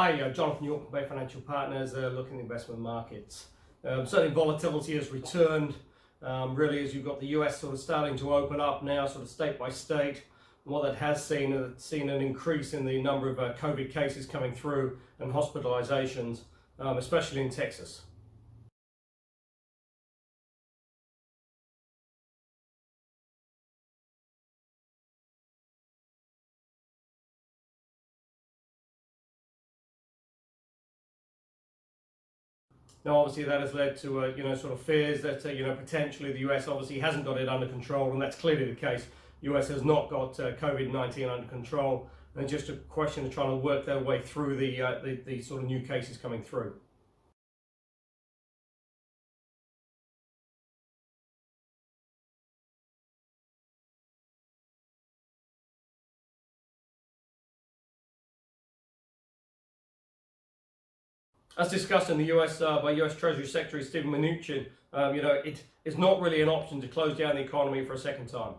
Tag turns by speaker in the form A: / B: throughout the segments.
A: Hi, Jonathan York from Bay Financial Partners, looking at investment markets. Certainly volatility has returned, really as you've got the US sort of starting to open up now, sort of state by state. And what that has seen, it's seen an increase in the number of COVID cases coming through and hospitalizations, especially in Texas. Now, obviously, that has led to sort of fears that potentially the US obviously hasn't got it under control, and that's clearly the case. The US has not got COVID-19 under control, and it's just a question of trying to work their way through the sort of new cases coming through. As discussed in the US by US Treasury Secretary Steven Mnuchin, it is not really an option to close down the economy for a second time.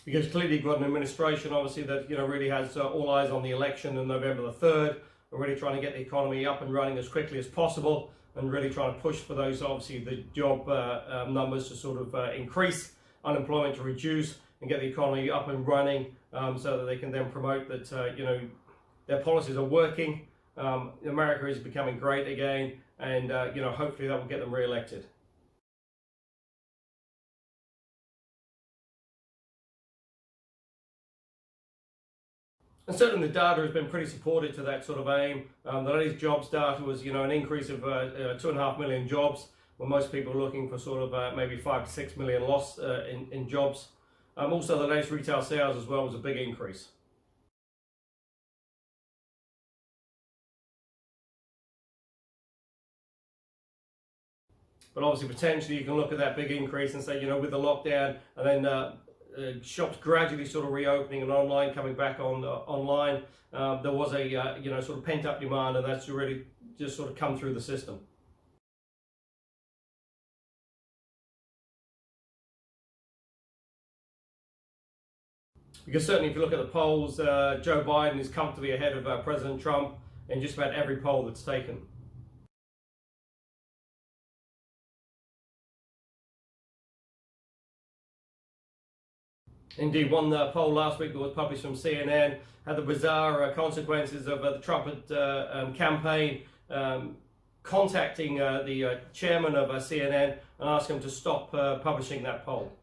A: Because clearly you've got an administration, obviously, that really has all eyes on the election on November the 3rd, and really trying to get the economy up and running as quickly as possible, and really trying to push for those, obviously, the job numbers to sort of increase, unemployment to reduce, and get the economy up and running, so that they can then promote that their policies are working. America is becoming great again, and hopefully that will get them re-elected. And certainly the data has been pretty supportive to that sort of aim. The latest jobs data was an increase of 2.5 million jobs, where most people are looking for sort of maybe 5 to 6 million loss in jobs. Also, the latest retail sales as well was a big increase. But obviously, potentially, you can look at that big increase and say, with the lockdown, and then shops gradually sort of reopening and online coming back online, there was a sort of pent up demand, and that's really just sort of come through the system. Because certainly if you look at the polls, Joe Biden is comfortably ahead of President Trump in just about every poll that's taken. Indeed, one poll last week that was published from CNN had the bizarre consequences of the Trump campaign contacting the chairman of CNN and asking him to stop publishing that poll.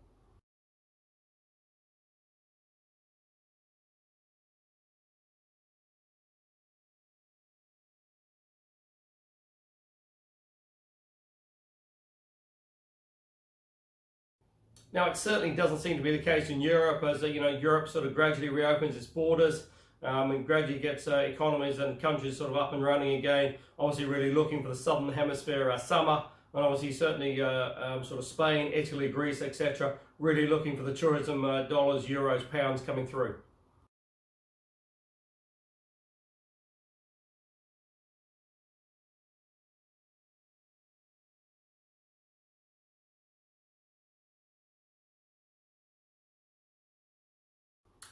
A: Now, it certainly doesn't seem to be the case in Europe, as Europe sort of gradually reopens its borders and gradually gets economies and countries sort of up and running again. Obviously, really looking for the southern hemisphere summer, and obviously certainly sort of Spain, Italy, Greece, etc. Really looking for the tourism dollars, euros, pounds coming through.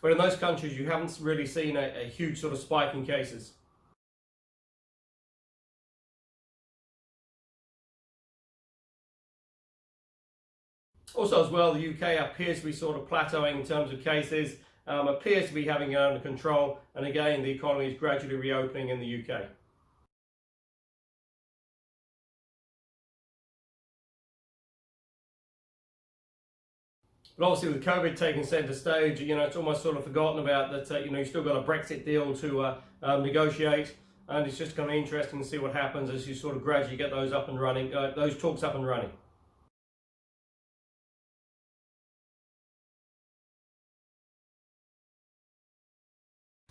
A: But in those countries, you haven't really seen a huge sort of spike in cases. Also as well, the UK appears to be sort of plateauing in terms of cases, appears to be having it under control, and again, the economy is gradually reopening in the UK. But obviously with COVID taking centre stage, it's almost sort of forgotten about that, you've still got a Brexit deal to negotiate, and it's just going to be interesting to see what happens as you sort of gradually get those up and running, those talks up and running.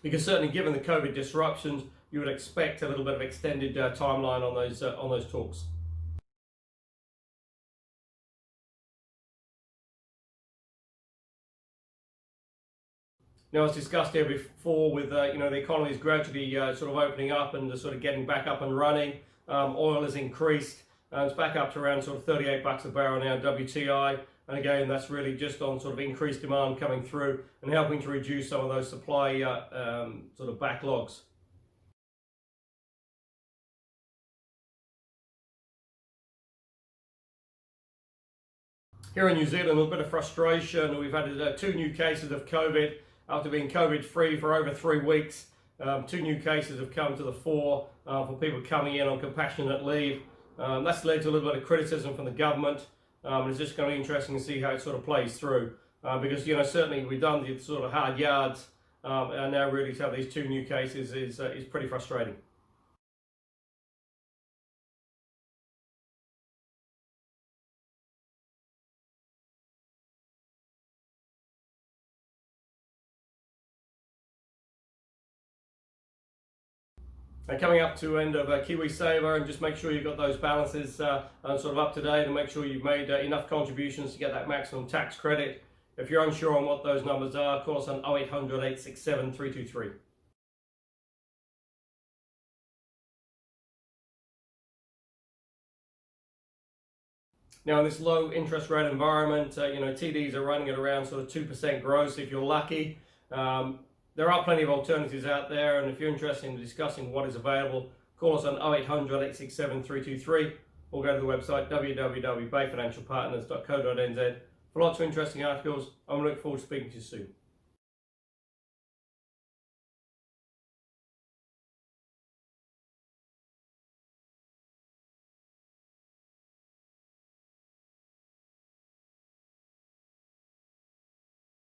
A: Because certainly given the COVID disruptions, you would expect a little bit of extended timeline on those talks. Now, as discussed here before, with the economy is gradually sort of opening up and sort of getting back up and running. Oil has increased. It's back up to around sort of $38 a barrel now, WTI. And again, that's really just on sort of increased demand coming through and helping to reduce some of those supply sort of backlogs. Here in New Zealand, a little bit of frustration. We've had 2 new cases of COVID after being COVID-free for over 3 weeks. 2 new cases have come to the fore for people coming in on compassionate leave. That's led to a little bit of criticism from the government. It's just going to be interesting to see how it sort of plays through. Because, you know, certainly we've done the sort of hard yards, and now really to have these 2 new cases is pretty frustrating. And coming up to end of KiwiSaver, and just make sure you've got those balances sort of up to date, and make sure you've made enough contributions to get that maximum tax credit. If you're unsure on what those numbers are, call us on 0800 867 323. Now, in this low interest rate environment, you know, TDs are running at around sort of 2% gross if you're lucky. There are plenty of alternatives out there, and if you're interested in discussing what is available, call us on 0800 867 323 or go to the website www.bayfinancialpartners.co.nz for lots of interesting articles. I'm looking forward to speaking to you soon.